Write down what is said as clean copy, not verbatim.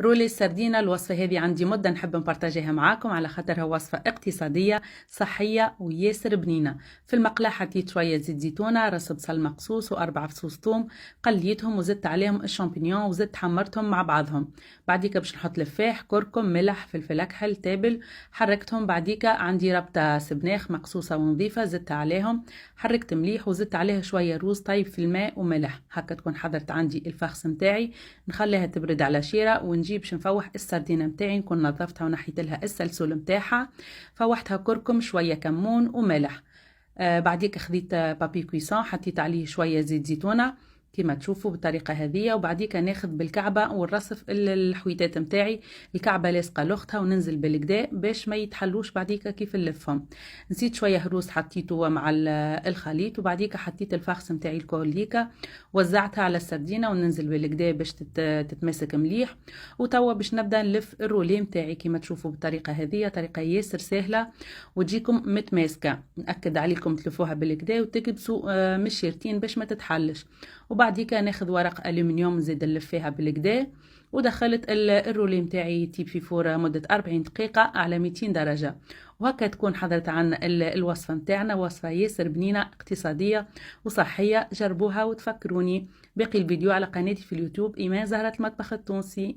رولي السردينة. الوصفة هذه عندي مدة نحب نبارتاجيها معاكم على خاطرها وصفة اقتصادية صحية وياسر بنينة. في المقلاة حطيت شوية زيت زيتونة، رص بصل مقصوص و4 فصوص ثوم، قليتهم وزدت عليهم الشامبينيون وزدت حمرتهم مع بعضهم. بعديك باش نحط لفاح، كركم، ملح، فلفل اكحل، تابل، حركتهم. بعديك عندي ربطة سبناخ مقصوصة ونظيفة زدتها عليهم، حركت مليح وزدت عليها شوية روز طيب في الماء وملح. هكا تكون حضرت عندي الفخس متاعي، نخليها تبرد على شيرة ونجيب باش نفوح السردينة متاعي. نكون نظفتها ونحيت لها السلسول متاعها، فوحتها كركم شوية كمون وملح. بعديك خذيت بابي كويسون، حطيت عليه شوية زيت زيتونة كما تشوفوا بالطريقة هذه. وبعديك ناخذ بالكعبة ونرصف الحويتات متاعي، الكعبة لاصقة لأختها، وننزل بالكدا باش ما يتحلوش بعديك كيف نلفهم. نسيت شوية هروس حطيته مع الخليط، وبعديك حطيت الفخس متاعي الكوليكا وزعتها على السردينة وننزل بالكدا باش تتماسك مليح. وتوا باش نبدا نلف الرولي متاعي كما تشوفوا بالطريقة هذه، طريقة ياسر سهلة وتجيكم متماسكة. نأكد عليكم تلفوها بالكدا وتكبسوا مشيرتين باش ما تتحلش. وبعديك ناخذ ورق الومنيوم نزيد نلف فيها بالكدا، ودخلت الرولي متاعي يطيب في فورة مدة 40 دقيقة على 200 درجة. وهكا تكون حضرت عن الوصفة متاعنا، وصفة ياسر بنينة اقتصادية وصحية. جربوها وتفكروني. باقي الفيديو على قناتي في اليوتيوب إيمان زهرة المطبخ التونسي.